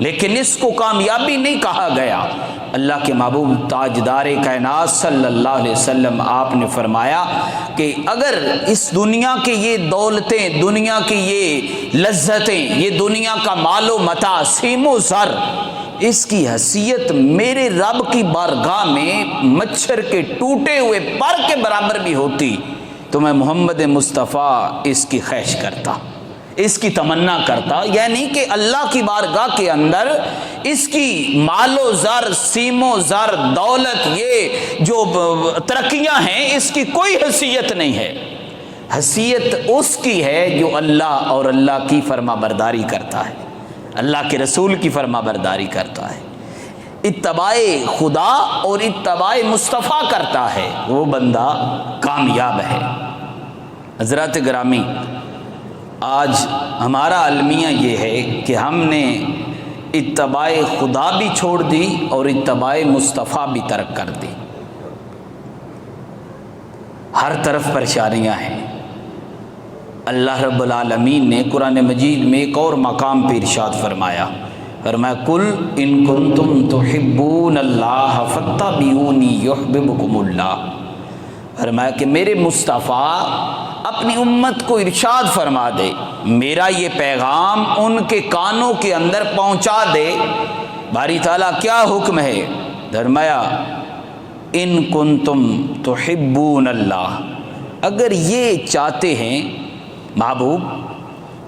لیکن اس کو کامیابی نہیں کہا گیا۔ اللہ کے محبوب تاجدار کائنات صلی اللہ علیہ وسلم آپ نے فرمایا کہ اگر اس دنیا کے یہ دولتیں، دنیا کی یہ لذتیں، یہ دنیا کا مال و متاع، سیم و زر، اس کی حیثیت میرے رب کی بارگاہ میں مچھر کے ٹوٹے ہوئے پر کے برابر بھی ہوتی تو میں محمد مصطفیٰ اس کی خواہش کرتا، اس کی تمنا کرتا۔ یعنی کہ اللہ کی بارگاہ کے اندر اس کی مال و زر، سیم و زر، دولت، یہ جو ترقیاں ہیں، اس کی کوئی حیثیت نہیں ہے۔ حیثیت اس کی ہے جو اللہ اور اللہ کی فرما برداری کرتا ہے، اللہ کے رسول کی فرما برداری کرتا ہے، اتباع خدا اور اتباع مصطفیٰ کرتا ہے، وہ بندہ کامیاب ہے۔ حضرات گرامی، آج ہمارا المیہ یہ ہے کہ ہم نے اتباع خدا بھی چھوڑ دی اور اتباع مصطفیٰ بھی ترک کر دی۔ ہر طرف پریشانیاں ہیں۔ اللہ رب العالمین نے قرآن مجید میں ایک اور مقام پہ ارشاد فرمایا، قل ان کنتم تحبون اللہ فاتبعونی یحببکم اللہ۔ فرمایا کہ میرے مصطفیٰ اپنی امت کو ارشاد فرما دے، میرا یہ پیغام ان کے کانوں کے اندر پہنچا دے۔ باری تعالیٰ کیا حکم ہے؟ فرمایا ان کنتم تحبون اللہ، اگر یہ چاہتے ہیں محبوب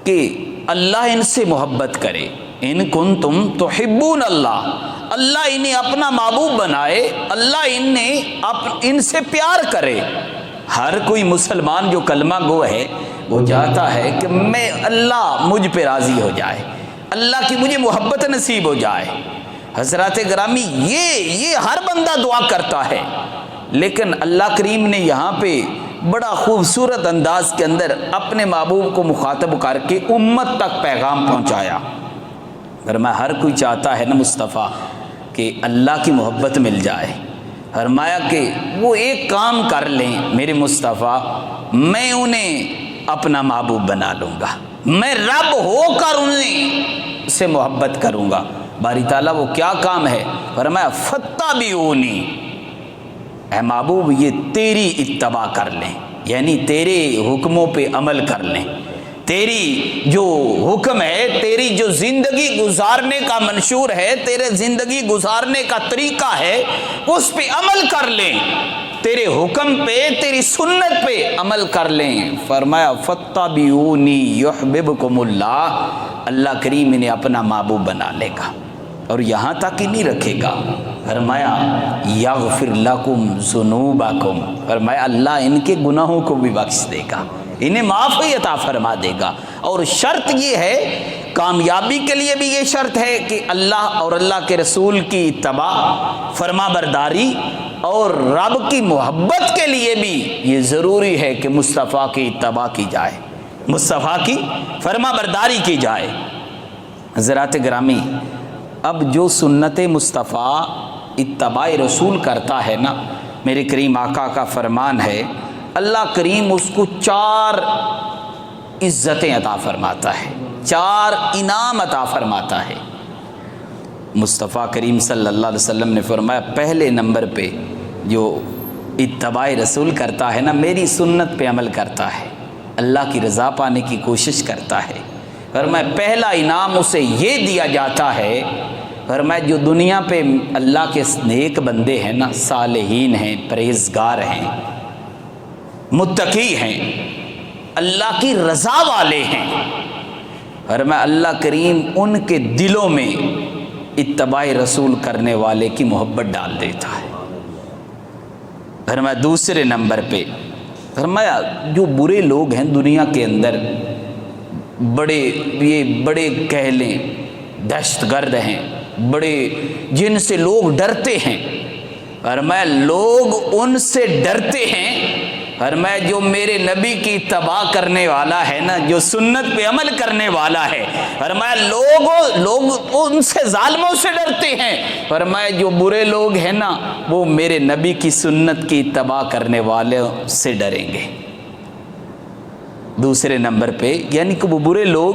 کہ اللہ ان سے محبت کرے، ان کنتم تحبون اللہ، اللہ انہیں اپنا محبوب بنائے، اللہ ان سے پیار کرے۔ ہر کوئی مسلمان جو کلمہ گو ہے وہ چاہتا ہے کہ میں اللہ مجھ پہ راضی ہو جائے، اللہ کی مجھے محبت نصیب ہو جائے۔ حضرات گرامی، یہ ہر بندہ دعا کرتا ہے، لیکن اللہ کریم نے یہاں پہ بڑا خوبصورت انداز کے اندر اپنے محبوب کو مخاطب کر کے امت تک پیغام پہنچایا۔ فرمایا ہر کوئی چاہتا ہے نا مصطفیٰ کہ اللہ کی محبت مل جائے۔ فرمایا کہ وہ ایک کام کر لیں میرے مصطفیٰ، میں انہیں اپنا محبوب بنا لوں گا، میں رب ہو کر انہیں سے محبت کروں گا۔ باری تعالیٰ وہ کیا کام ہے؟ فرمایا فاتبعونی، اے محبوب یہ تیری اتباع کر لیں، یعنی تیرے حکموں پہ عمل کر لیں، تیری جو حکم ہے، تیری جو زندگی گزارنے کا منشور ہے، تیرے زندگی گزارنے کا طریقہ ہے، اس پہ عمل کر لیں، تیرے حکم پہ، تیری سنت پہ عمل کر لیں۔ فرمایا فاتبعونی یحببکم اللہ، اللہ کریم انہیں اپنا محبوب بنا لے گا، اور یہاں تک ہی نہیں رکھے گا، فرمایا یغفر لکم ذنوبکم، فرمایا اللہ ان کے گناہوں کو بھی بخش دے گا، انہیں معافی عطا فرما دے گا۔ اور شرط یہ ہے، کامیابی کے لیے بھی یہ شرط ہے کہ اللہ اور اللہ کے رسول کی اتباع، فرما برداری، اور رب کی محبت کے لیے بھی یہ ضروری ہے کہ مصطفیٰ کی اتباع کی جائے، مصطفیٰ کی فرما برداری کی جائے۔ حضرات گرامی، اب جو سنت مصطفیٰ اتباع رسول کرتا ہے نا، میرے کریم آقا کا فرمان ہے، اللہ کریم اس کو 4 عزتیں عطا فرماتا ہے، 4 انعام عطا فرماتا ہے۔ مصطفیٰ کریم صلی اللہ علیہ وسلم نے فرمایا پہلے نمبر پہ جو اتباع رسول کرتا ہے نا، میری سنت پہ عمل کرتا ہے، اللہ کی رضا پانے کی کوشش کرتا ہے، فرمایا پہلا انعام اسے یہ دیا جاتا ہے، فرمایا جو دنیا پہ اللہ کے نیک بندے ہیں نا، صالحین ہیں، پرہیزگار ہیں، متقی ہیں، اللہ کی رضا والے ہیں، فرمایا اللہ کریم ان کے دلوں میں اتباع رسول کرنے والے کی محبت ڈال دیتا ہے۔ فرمایا دوسرے نمبر پہ، فرمایا جو برے لوگ ہیں دنیا کے اندر، بڑے کہہ لیں دہشت گرد ہیں، بڑے جن سے لوگ ڈرتے ہیں، فرمایا لوگ ان سے ڈرتے ہیں، فرمایا جو میرے نبی کی اتباع کرنے والا ہے نا، جو سنت پہ عمل کرنے والا ہے، فرمایا لوگ ان سے ظالموں سے ڈرتے ہیں، فرمایا جو برے لوگ ہیں نا وہ میرے نبی کی سنت کی اتباع کرنے والوں سے ڈریں گے۔ دوسرے نمبر پہ یعنی کہ وہ برے لوگ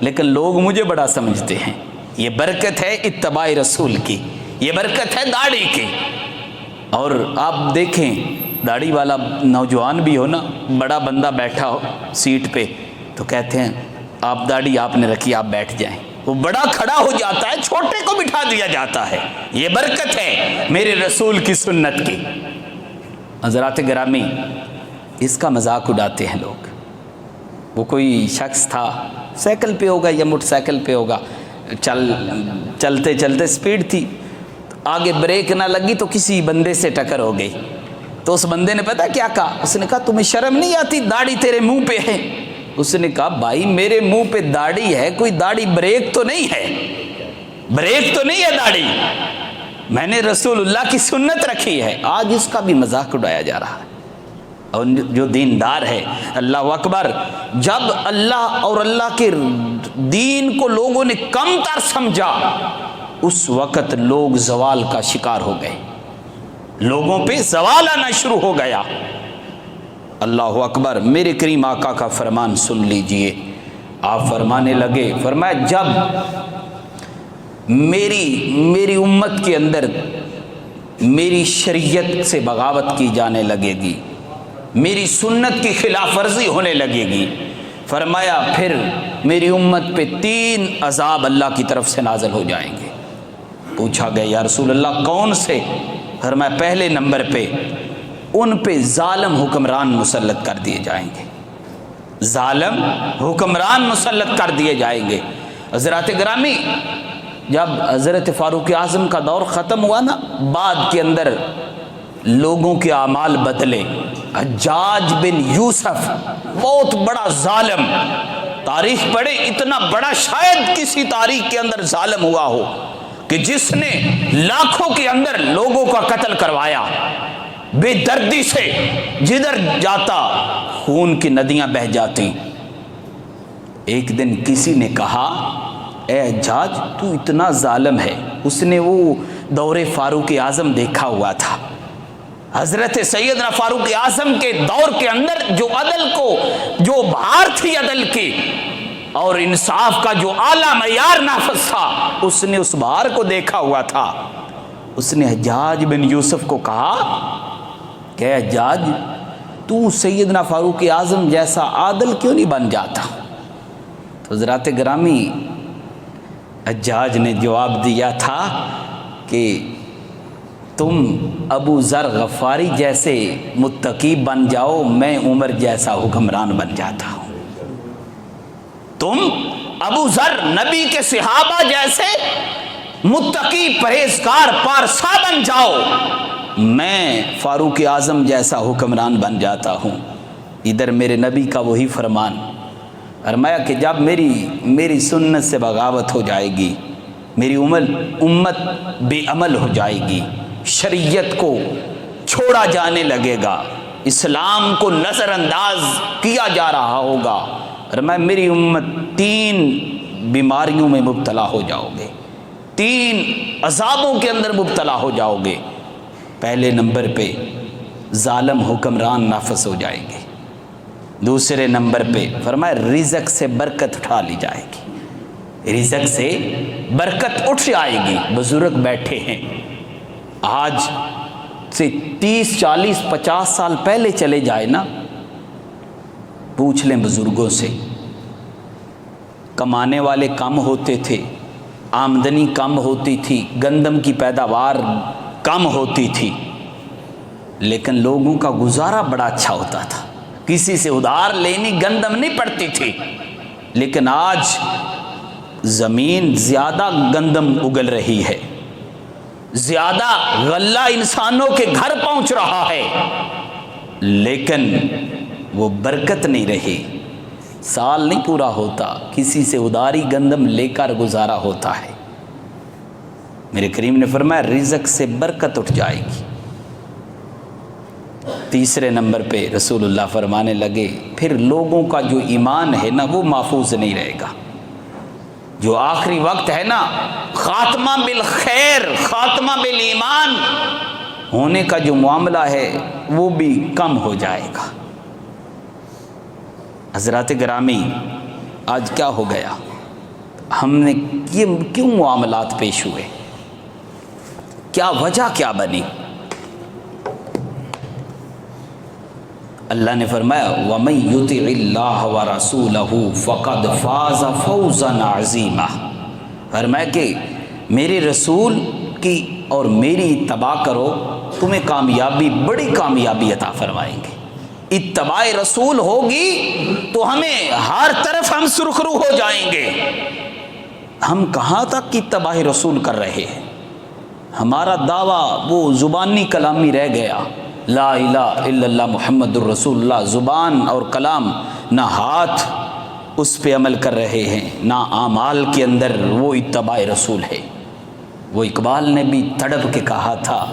لیکن لوگ مجھے بڑا سمجھتے ہیں۔ یہ برکت ہے اتباع رسول کی، یہ برکت ہے داڑھی کی۔ اور آپ دیکھیں داڑھی والا نوجوان بھی ہو نا، بڑا بندہ بیٹھا ہو سیٹ پہ تو کہتے ہیں آپ داڑھی آپ نے رکھی آپ بیٹھ جائیں، وہ بڑا کھڑا ہو جاتا ہے، چھوٹے کو بٹھا دیا جاتا ہے۔ یہ برکت ہے میرے رسول کی سنت کی۔ حضرات گرامی، اس کا مذاق اڑاتے ہیں لوگ۔ وہ کوئی شخص تھا، سائیکل پہ ہوگا یا موٹر سائیکل پہ ہوگا، چلتے چلتے سپیڈ تھی، آگے بریک نہ لگی تو کسی بندے سے ٹکر ہو گئی۔ تو اس بندے نے پتہ کیا کہا؟ اس نے کہا تمہیں شرم نہیں آتی؟ داڑھی تیرے منہ پہ ہے۔ اس نے کہا بھائی میرے منہ پہ داڑھی ہے، کوئی داڑھی بریک تو نہیں ہے، بریک تو نہیں ہے داڑھی، میں نے رسول اللہ کی سنت رکھی ہے۔ آج اس کا بھی مذاق اڑایا جا رہا ہے۔ اور جو دیندار ہے، اللہ اکبر، جب اللہ اور اللہ کے دین کو لوگوں نے کم تر سمجھا اس وقت لوگ زوال کا شکار ہو گئے، لوگوں پہ زوال آنا شروع ہو گیا۔ اللہ اکبر، میرے کریم آقا کا فرمان سن لیجئے۔ آپ فرمانے لگے، فرمایا جب میری امت کے اندر میری شریعت سے بغاوت کی جانے لگے گی، میری سنت کی خلاف ورزی ہونے لگے گی، فرمایا پھر میری امت پہ 3 عذاب اللہ کی طرف سے نازل ہو جائیں گے۔ پوچھا گیا یا رسول اللہ کون سے؟ فرمایا پہلے نمبر پہ ان پہ ظالم حکمران مسلط کر دیے جائیں گے، ظالم حکمران مسلط کر دیے جائیں گے۔ حضرات گرامی، جب حضرت فاروق اعظم کا دور ختم ہوا نا، بعد کے اندر لوگوں کے اعمال بدلے۔ حجاج بن یوسف بہت بڑا ظالم، تاریخ پڑھے، اتنا بڑا شاید کسی تاریخ کے اندر ظالم ہوا ہو کہ جس نے لاکھوں کے اندر لوگوں کا قتل کروایا، بے دردی سے جدھر جاتا خون کی ندیاں بہہ جاتی۔ ایک دن کسی نے کہا اے حجاج تو اتنا ظالم ہے۔ اس نے وہ دور فاروق اعظم دیکھا ہوا تھا، حضرت سیدنا فاروق اعظم کے دور کے اندر جو عدل کو، جو بہار تھی عدل کی اور انصاف کا جو اعلیٰ معیار نافذ تھا، اس نے اس بہار کو دیکھا ہوا تھا۔ اس نے حجاج بن یوسف کو کہا کہ حجاج تو سیدنا فاروق اعظم جیسا عادل کیوں نہیں بن جاتا؟ تو حضرات گرامی، حجاج نے جواب دیا تھا کہ تم ابو ذر غفاری جیسے متقی بن جاؤ، میں عمر جیسا حکمران بن جاتا ہوں۔ تم ابو ذر نبی کے صحابہ جیسے متقی پرہیزگار پارسا بن جاؤ، میں فاروق اعظم جیسا حکمران بن جاتا ہوں۔ ادھر میرے نبی کا وہی فرمان، فرمایا کہ جب میری سنت سے بغاوت ہو جائے گی، میری امت بے عمل ہو جائے گی، شریعت کو چھوڑا جانے لگے گا، اسلام کو نظر انداز کیا جا رہا ہوگا، فرمایا میری امت 3 بیماریوں میں مبتلا ہو جاؤ گے، 3 عذابوں کے اندر مبتلا ہو جاؤ گے۔ پہلے نمبر پہ ظالم حکمران نافذ ہو جائیں گے، دوسرے نمبر پہ فرمایا رزق سے برکت اٹھا لی جائے گی، رزق سے برکت اٹھ جائے گی۔ بزرگ بیٹھے ہیں، آج سے 30 40 50 سال پہلے چلے جائے نا، پوچھ لیں بزرگوں سے، کمانے والے کم ہوتے تھے، آمدنی کم ہوتی تھی، گندم کی پیداوار کم ہوتی تھی، لیکن لوگوں کا گزارا بڑا اچھا ہوتا تھا، کسی سے ادھار لینی گندم نہیں پڑتی تھی۔ لیکن آج زمین زیادہ گندم اگل رہی ہے، زیادہ غلہ انسانوں کے گھر پہنچ رہا ہے، لیکن وہ برکت نہیں رہی، سال نہیں پورا ہوتا کسی سے ادھاری گندم لے کر گزارا ہوتا ہے۔ میرے کریم نے فرمایا رزق سے برکت اٹھ جائے گی۔ تیسرے نمبر پہ رسول اللہ فرمانے لگے پھر لوگوں کا جو ایمان ہے نا وہ محفوظ نہیں رہے گا، جو آخری وقت ہے نا، خاتمہ بالخیر، خاتمہ بالایمان ہونے کا جو معاملہ ہے وہ بھی کم ہو جائے گا۔ حضرات گرامی، آج کیا ہو گیا؟ ہم نے کیوں معاملات پیش ہوئے؟ کیا وجہ کیا بنی؟ اللہ نے فرمایا وَمَن يُطِعِ اللَّهَ وَرَسُولَهُ فَقَدْ فَازَ فَوْزًا عَظِيمًا، فرمایا کہ میرے رسول کی اور میری اتباع کرو، تمہیں کامیابی، بڑی کامیابی عطا فرمائیں گے۔ اتباع رسول ہوگی تو ہمیں ہر طرف ہم سرخرو ہو جائیں گے۔ ہم کہاں تک اتباع رسول کر رہے ہیں؟ ہمارا دعویٰ وہ زبانی کلامی رہ گیا، لا الہ الا اللہ محمد الرسول اللہ، زبان اور کلام، نہ ہاتھ اس پہ عمل کر رہے ہیں، نہ اعمال کے اندر وہ اتباع رسول ہے۔ وہ اقبال نے بھی تڑپ کے کہا تھا،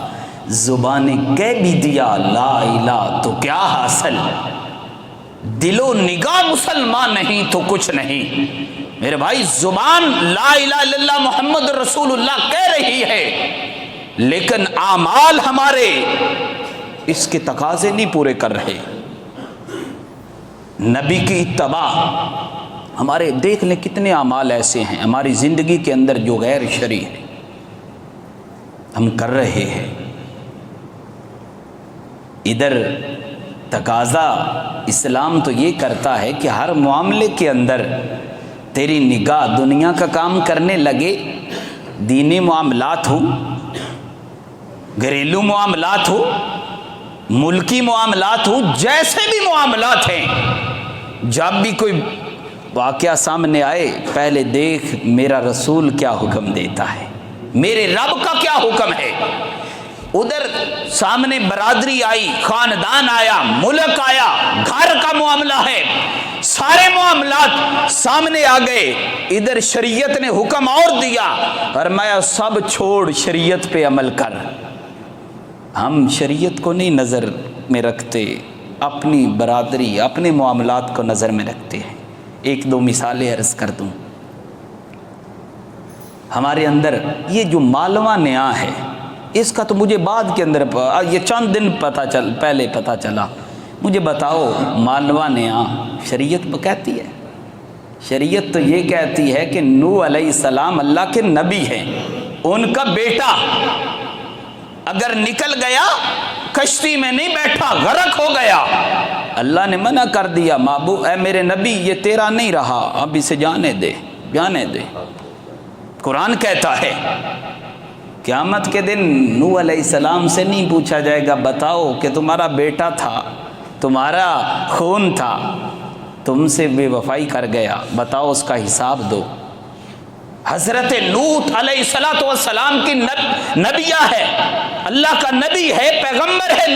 زبان کہہ بھی دیا لا الہ تو کیا حاصل، دل و نگاہ مسلمان نہیں تو کچھ نہیں۔ میرے بھائی، زبان لا الہ الا اللہ محمد رسول اللہ کہہ رہی ہے، لیکن اعمال ہمارے اس کے تقاضے نہیں پورے کر رہے۔ نبی کی اتباع ہمارے، دیکھ لیں کتنے اعمال ایسے ہیں ہماری زندگی کے اندر جو غیر شرعی ہے، ہم کر رہے ہیں۔ ادھر تقاضا اسلام تو یہ کرتا ہے کہ ہر معاملے کے اندر تیری نگاہ دنیا کا کام کرنے لگے، دینی معاملات ہوں، گھریلو معاملات ہوں، ملکی معاملات ہوں، جیسے بھی معاملات ہیں، جب بھی کوئی واقعہ سامنے آئے پہلے دیکھ میرا رسول کیا حکم دیتا ہے، میرے رب کا کیا حکم ہے۔ ادھر سامنے برادری آئی، خاندان آیا، ملک آیا، گھر کا معاملہ ہے، سارے معاملات سامنے آ گئے، ادھر شریعت نے حکم اور دیا، فرمایا سب چھوڑ شریعت پہ عمل کر۔ ہم شریعت کو نہیں نظر میں رکھتے، اپنی برادری، اپنے معاملات کو نظر میں رکھتے ہیں۔ ایک دو مثالیں عرض کر دوں۔ ہمارے اندر یہ جو مالواں نیا ہے، اس کا تو مجھے بعد کے اندر، یہ چند دن پہلے پتہ چلا۔ مجھے بتاؤ، مالواں نیا شریعت کہتی ہے؟ شریعت تو یہ کہتی ہے کہ نوح علیہ السلام اللہ کے نبی ہیں، ان کا بیٹا اگر نکل گیا، کشتی میں نہیں بیٹھا، غرق ہو گیا، اللہ نے منع کر دیا، محبوب اے میرے نبی یہ تیرا نہیں رہا، اب اسے جانے دے، جانے دے۔ قرآن کہتا ہے قیامت کے دن نوح علیہ السلام سے نہیں پوچھا جائے گا بتاؤ کہ تمہارا بیٹا تھا، تمہارا خون تھا، تم سے بے وفائی کر گیا، بتاؤ اس کا حساب دو۔ حضرت لوط علیہ السلام کی نبیہ ہے، اللہ کا نبی ہے، پیغمبر ہے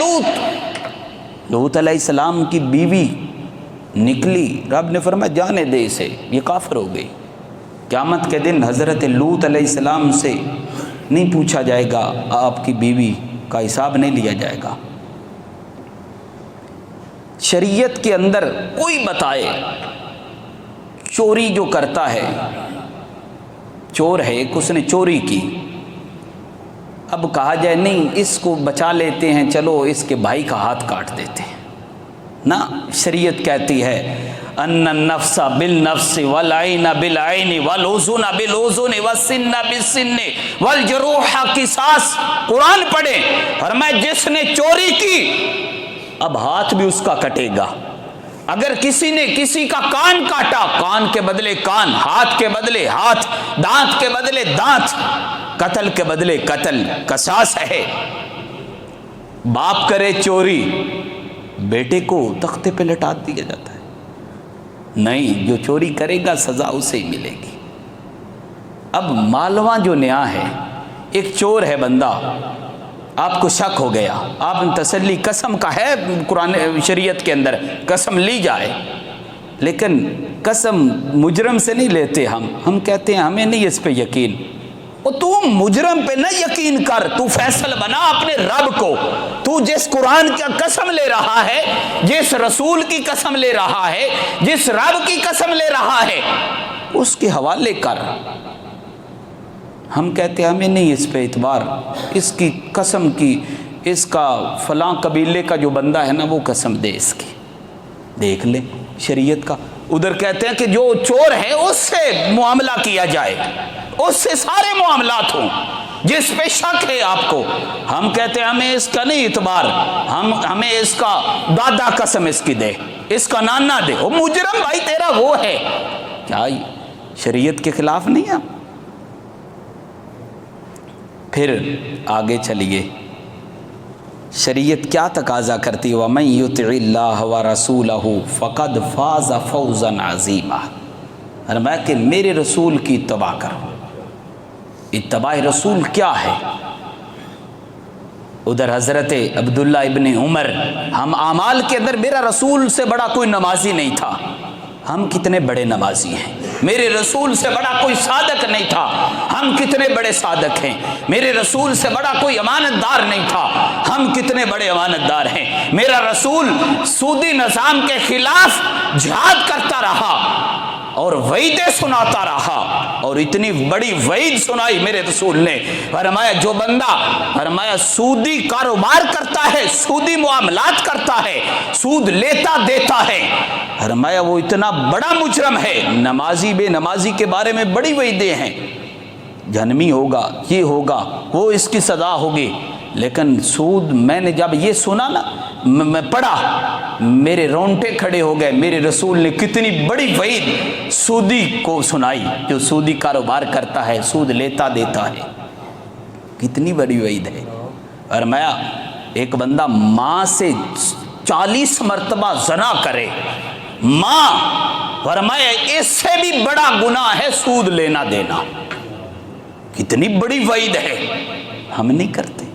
لوط علیہ السلام کی بیوی نکلی، رب نے فرمایا جانے دے اسے، یہ کافر ہو گئی۔ قیامت کے دن حضرت لوط علیہ السلام سے نہیں پوچھا جائے گا، آپ کی بیوی کا حساب نہیں لیا جائے گا۔ شریعت کے اندر کوئی بتائے، چوری جو کرتا ہے، چور ہے ایک، اس نے چوری کی، اب کہا جائے نہیں اس کو بچا لیتے ہیں، چلو اس کے بھائی کا ہاتھ کاٹ دیتے ہیں، نہ، شریعت کہتی ہے ان النفس بالنفس والعین بالعین والاذن بالاذن والسن بالسن والجروح قصاص۔ قرآن پڑھیں، فرمایا جس نے چوری کی اب ہاتھ بھی اس کا کٹے گا۔ اگر کسی نے کسی کا کان کاٹا، کان کے بدلے کان، ہاتھ کے بدلے ہاتھ، دانت کے بدلے دانت، قتل کے بدلے قتل، قصاص ہے۔ باپ کرے چوری، بیٹے کو تختے پہ لٹا دیا جاتا ہے، نہیں، جو چوری کرے گا سزا اسے ہی ملے گی۔ اب مالواں جو نیا ہے، ایک چور ہے بندہ، آپ کو شک ہو گیا، آپ نے تسلی، قسم کا ہے قرآن شریعت کے اندر قسم لی جائے، لیکن قسم مجرم سے نہیں لیتے ہم کہتے ہیں ہمیں نہیں اس پہ یقین۔ اور تو مجرم پہ نہ یقین کر، تو فیصل بنا اپنے رب کو، تو جس قرآن کا قسم لے رہا ہے، جس رسول کی قسم لے رہا ہے، جس رب کی قسم لے رہا ہے، اس کے حوالے کر۔ ہم کہتے ہیں ہمیں نہیں اس پہ اعتبار، اس کی قسم کی، اس کا فلاں قبیلے کا جو بندہ ہے نا وہ قسم دے اس کی، دیکھ لیں شریعت کا، ادھر کہتے ہیں کہ جو چور ہے اس سے معاملہ کیا جائے، اس سے سارے معاملات ہوں جس پہ شک ہے آپ کو۔ ہم کہتے ہیں ہمیں اس کا نہیں اعتبار، ہمیں اس کا دادا قسم اس کی دے، اس کا نانا دے، وہ مجرم بھائی تیرا وہ ہے۔ کیا شریعت کے خلاف نہیں ہے؟ پھر آگے چلیے، شریعت کیا تقاضا کرتی ہے؟ وَمَن يُطِعِ اللَّهَ وَرَسُولَهُ فَقَدْ فَازَ فَوْزًا عَظِيمًا۔ فرمایا کہ میرے رسول کی اتباع کرو۔ اتباع رسول کیا ہے؟ ادھر حضرت عبداللہ ابن عمر، ہم اعمال کے اندر میرا رسول سے بڑا کوئی نمازی نہیں تھا، ہم کتنے بڑے نمازی ہیں۔ میرے رسول سے بڑا کوئی صادق نہیں تھا، ہم کتنے بڑے صادق ہیں۔ میرے رسول سے بڑا کوئی امانت دار نہیں تھا، ہم کتنے بڑے امانت دار ہیں۔ میرا رسول سودی نظام کے خلاف جہاد کرتا رہا اور وعیدیں سناتا رہا، اور اتنی بڑی وعید سنائی میرے رسول نے۔ فرمایا جو بندہ فرمایا سودی کاروبار کرتا ہے، سودی معاملات کرتا ہے، سود لیتا دیتا ہے، فرمایا وہ اتنا بڑا مجرم ہے۔ نمازی بے نمازی کے بارے میں بڑی وعیدیں ہیں، جہنمی ہوگا، یہ ہوگا، وہ اس کی سزا ہوگی۔ لیکن سود، میں نے جب یہ سنا نا، میں پڑھا، میرے رونٹے کھڑے ہو گئے۔ میرے رسول نے کتنی بڑی وعید سودی کو سنائی، جو سودی کاروبار کرتا ہے، سود لیتا دیتا ہے، کتنی بڑی وعید ہے۔ فرمایا ایک بندہ ماں سے 40 مرتبہ زنا کرے، ماں، فرمایا اس سے بھی بڑا گناہ ہے سود لینا دینا، کتنی بڑی وعید ہے۔ ہم نہیں کرتے،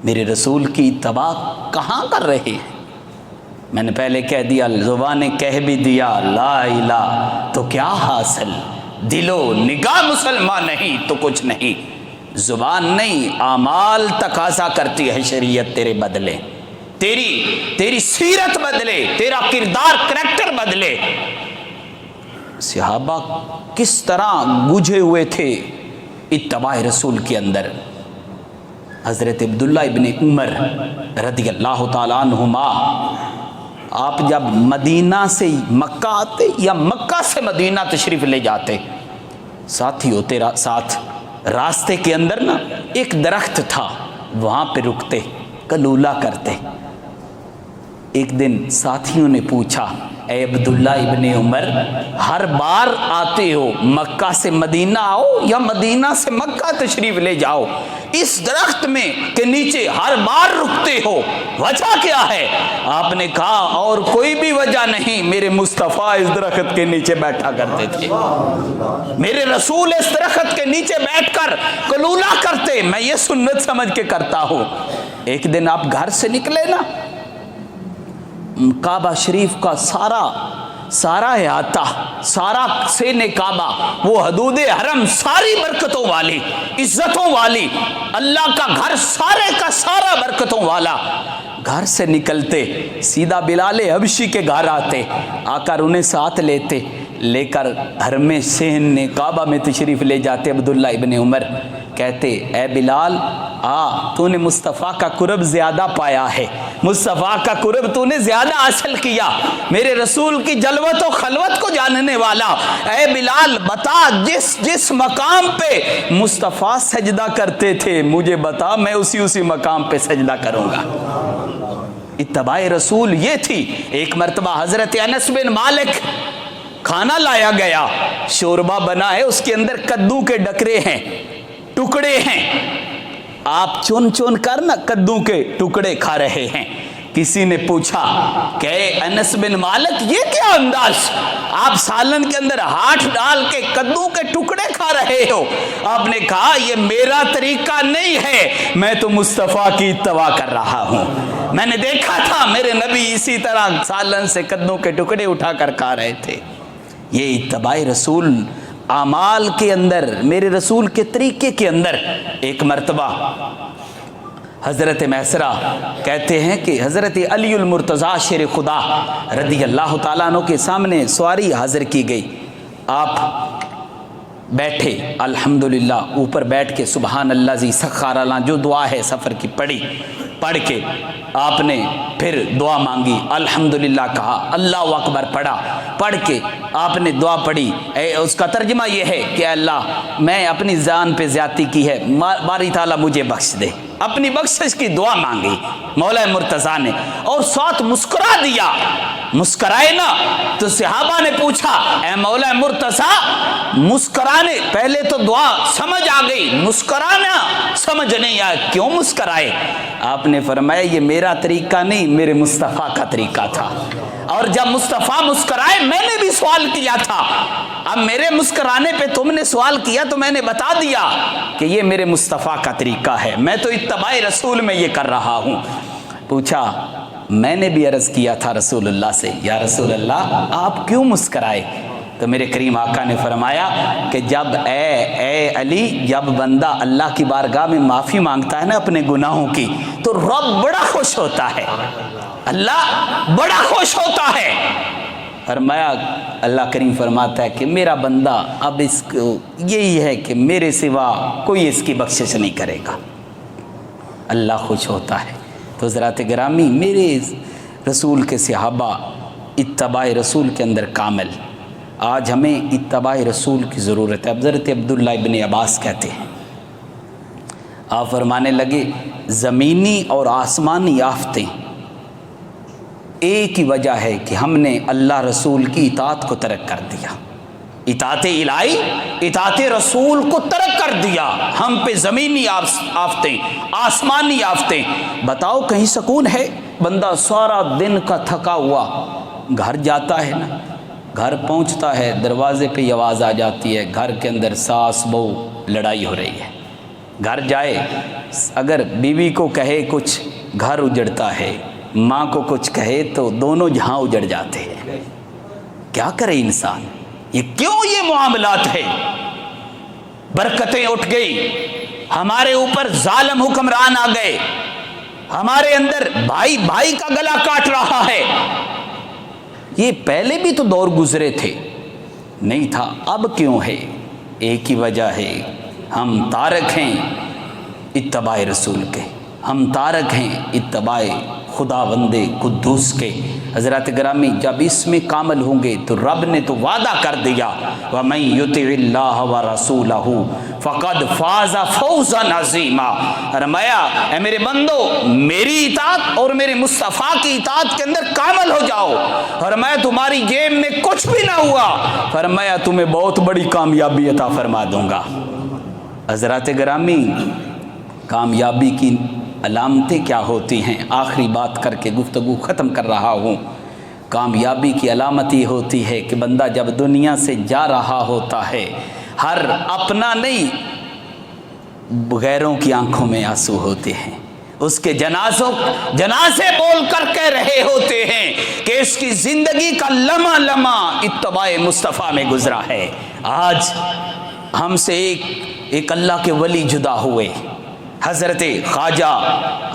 میرے رسول کی اتباع کہاں کر رہے ہیں؟ میں نے پہلے کہہ دیا، زبانیں کہہ بھی دیا لا الہ تو کیا حاصل، دل و نگاہ مسلمان نہیں تو کچھ نہیں۔ زبان نہیں، اعمال تقاضا کرتی ہے شریعت تیرے بدلے، تیری سیرت بدلے، تیرا کردار کریکٹر بدلے۔ صحابہ کس طرح گجھے ہوئے تھے اتباع رسول کے اندر۔ حضرت عبداللہ ابن عمر رضی اللہ تعالیٰ عنہما، آپ جب مدینہ سے مکہ آتے یا مکہ سے مدینہ تشریف لے جاتے، ساتھی ہوتے ساتھ، راستے کے اندر نا ایک درخت تھا، وہاں پہ رکتے، کلولہ کرتے۔ ایک دن ساتھیوں نے پوچھا، اے عبداللہ ابن عمر، ہر بار آتے ہو، مکہ سے مدینہ آؤ یا مدینہ سے مکہ تشریف لے جاؤ، اس درخت میں کے نیچے ہر بار رکتے ہو، وجہ کیا ہے؟ آپ نے کہا اور کوئی بھی وجہ نہیں، میرے مصطفیٰ اس درخت کے نیچے بیٹھا کرتے تھے، میرے رسول اس درخت کے نیچے بیٹھ کر کلولہ کرتے، میں یہ سنت سمجھ کے کرتا ہوں۔ ایک دن آپ گھر سے نکلے نا، کعبہ شریف کا سارا احاطہ، سارا سین کعبہ، وہ حدود حرم، ساری برکتوں والی، عزتوں والی، اللہ کا گھر سارے کا سارا برکتوں والا۔ گھر سے نکلتے سیدھا بلال حبشی کے گھر آتے، آ کر انہیں ساتھ لیتے، لے کر حرم سین کعبہ میں تشریف لے جاتے۔ عبداللہ ابن عمر کہتے، اے بلال، تو نے مصطفیٰ کا قرب زیادہ پایا ہے، مصطفیٰ کا قرب تو نے زیادہ حاصل کیا، میرے رسول کی جلوت و خلوت کو جاننے والا، اے بلال بتا جس مقام پہ مصطفیٰ سجدہ کرتے تھے مجھے بتا، میں اسی مقام پہ سجدہ کروں گا۔ اتباع رسول یہ تھی۔ ایک مرتبہ حضرت انس بن مالک، کھانا لایا گیا، شوربہ بنا ہے، اس کے اندر کدو کے ڈکرے ہیں، ٹکڑے ہیں، آپ چن چن کر نا کدو کے ٹکڑے کھا رہے ہیں۔ کسی نے پوچھا کہ انس بن مالک یہ کیا انداز، آپ سالن کے اندر ہاتھ ڈال کے کدو کے ٹکڑے کھا رہے ہو؟ آپ نے کہا یہ میرا طریقہ نہیں ہے، میں تو مصطفیٰ کی اتباع کر رہا ہوں، میں نے دیکھا تھا میرے نبی اسی طرح سالن سے کدو کے ٹکڑے اٹھا کر کھا رہے تھے۔ یہ اتباع رسول اعمال کے اندر، میرے رسول کے طریقے کے اندر۔ ایک مرتبہ حضرت محسرہ کہتے ہیں کہ حضرت علی المرتضیٰ شیر خدا رضی اللہ تعالیٰ عنہ کے سامنے سواری حاضر کی گئی، آپ بیٹھے، الحمدللہ اوپر بیٹھ کے سبحان اللہ زی سخر لنا جو دعا ہے سفر کی پڑھ کے آپ نے پھر دعا مانگی، الحمدللہ کہا، اللہ اکبر پڑھا، پڑھ کے آپ نے دعا پڑھی، اس کا ترجمہ یہ ہے کہ اللہ میں اپنی جان پہ زیادتی کی ہے، باری تعالیٰ مجھے بخش دے، اپنی بخشش کی دعا مانگی مولا مرتضیٰ نے، اور ساتھ مسکرا دیا۔ مسکرائے نا تو صحابہ نے پوچھا اے مولا مرتضیٰ مسکرانے، پہلے تو دعا سمجھ آ گئی، مسکرانا سمجھ نہیں آیا، کیوں مسکرائے؟ آپ نے فرمایا یہ میرا طریقہ نہیں، میرے مصطفیٰ کا طریقہ تھا، اور جب مصطفیٰ مسکرائے میں نے بھی سوال کیا تھا، اب میرے مسکرانے پہ تم نے سوال کیا تو میں نے بتا دیا کہ یہ میرے مصطفیٰ کا طریقہ ہے، میں تو اتباع رسول میں یہ کر رہا ہوں۔ پوچھا میں نے بھی عرض کیا تھا رسول اللہ سے، یا رسول اللہ آپ کیوں مسکرائے؟ تو میرے کریم آقا نے فرمایا کہ جب اے علی، جب بندہ اللہ کی بارگاہ میں معافی مانگتا ہے نا اپنے گناہوں کی، تو رب بڑا خوش ہوتا ہے، اللہ بڑا خوش ہوتا ہے۔ فرمایا اللہ کریم فرماتا ہے کہ میرا بندہ اب اس کو یہی ہے کہ میرے سوا کوئی اس کی بخشش نہیں کرے گا، اللہ خوش ہوتا ہے۔ تو حضرات گرامی، میرے رسول کے صحابہ اتباع رسول کے اندر کامل، آج ہمیں اتباع رسول کی ضرورت ہے۔ اب حضرت عبداللہ ابن عباس کہتے ہیں، آپ فرمانے لگے زمینی اور آسمانی آفتیں ایک ہی وجہ ہے کہ ہم نے اللہ رسول کی اطاعت کو ترک کر دیا، اطاعت الہی اطاعت رسول کو ترک کر دیا، ہم پہ زمینی آفتیں آسمانی آفتیں۔ بتاؤ کہیں سکون ہے؟ بندہ سارا دن کا تھکا ہوا گھر جاتا ہے نا، گھر پہنچتا ہے دروازے پہ آواز آ جاتی ہے گھر کے اندر ساس بہو لڑائی ہو رہی ہے، گھر جائے اگر بیوی کو کہے کچھ گھر اجڑتا ہے، ماں کو کچھ کہے تو دونوں جہاں اجڑ جاتے ہیں۔ کیا کرے انسان؟ یہ کیوں یہ معاملات ہے؟ برکتیں اٹھ گئی، ہمارے اوپر ظالم حکمران آ گئے، ہمارے اندر بھائی بھائی کا گلا کاٹ رہا ہے۔ یہ پہلے بھی تو دور گزرے تھے، نہیں تھا، اب کیوں ہے؟ ایک ہی وجہ ہے، ہم تارک ہیں اتباع رسول کے، ہم تارک ہیں اتباع خدا بندے قدوس کے۔ حضرات گرامی، جب اس میں کامل ہوں گے تو رب نے تو وعدہ کر دیا وَمَن يُطِعِ اللَّهَ وَرَسُولَهُ فَقَدْ فَازَ فَوْزًا عَظِيمًا۔ فرمایا اے میرے بندو میری اطاعت اور میرے مصطفیٰ کی اطاعت کے اندر کامل ہو جاؤ۔ فرمایا تمہاری جیب میں کچھ بھی نہ ہوا، فرمایا تمہیں بہت بڑی کامیابی عطا فرما دوں گا۔ حضرات گرامی، کامیابی کی علامتیں کیا ہوتی ہیں؟ آخری بات کر کے گفتگو ختم کر رہا ہوں۔ کامیابی کی علامت یہ ہوتی ہے کہ بندہ جب دنیا سے جا رہا ہوتا ہے، ہر اپنا نہیں غیروں کی آنکھوں میں آنسو ہوتے ہیں، اس کے جنازے بول کر کہہ رہے ہوتے ہیں کہ اس کی زندگی کا لمحہ لمحہ اتباع مصطفیٰ میں گزرا ہے۔ آج ہم سے ایک اللہ کے ولی جدا ہوئے، حضرت خواجہ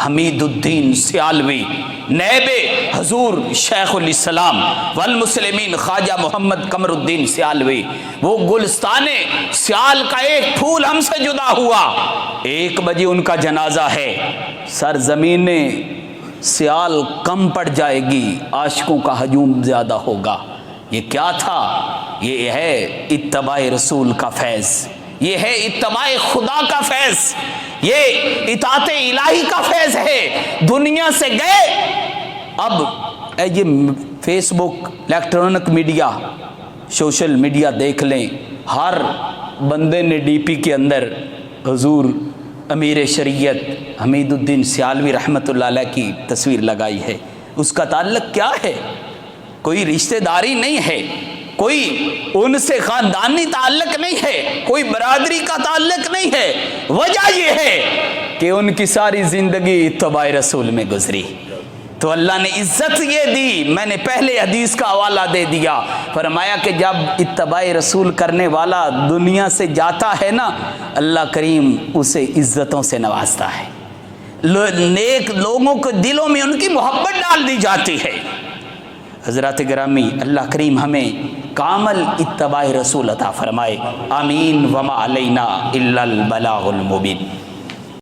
حمید الدین سیالوی، نائب حضور شیخ الاسلام والمسلمین خواجہ محمد قمر الدین سیالوی، وہ گلستان سیال کا ایک پھول ہم سے جدا ہوا، 1 بجے ان کا جنازہ ہے، سرزمین سیال کم پڑ جائے گی، عاشقوں کا ہجوم زیادہ ہوگا۔ یہ کیا تھا؟ یہ ہے اتباع رسول کا فیض، یہ ہے اتباع خدا کا فیض، یہ اطاعت الہی کا فیض ہے۔ دنیا سے گئے، اب یہ فیس بک، الیکٹرانک میڈیا، سوشل میڈیا دیکھ لیں، ہر بندے نے ڈی پی کے اندر حضور امیر شریعت حمید الدین سیالوی رحمۃ اللہ علیہ کی تصویر لگائی ہے۔ اس کا تعلق کیا ہے؟ کوئی رشتہ داری نہیں ہے، کوئی ان سے خاندانی تعلق نہیں ہے، کوئی برادری کا تعلق نہیں ہے، وجہ یہ ہے کہ ان کی ساری زندگی اتباع رسول میں گزری۔ تو اللہ نے عزت یہ دی، میں نے پہلے حدیث کا حوالہ دے دیا، فرمایا کہ جب اتباع رسول کرنے والا دنیا سے جاتا ہے نا، اللہ کریم اسے عزتوں سے نوازتا ہے، نیک لوگوں کے دلوں میں ان کی محبت ڈال دی جاتی ہے۔ حضرات گرامی، اللہ کریم ہمیں کامل اتباع رسول عطا فرمائے، آمین۔ وما علینا الا البلاغ المبین۔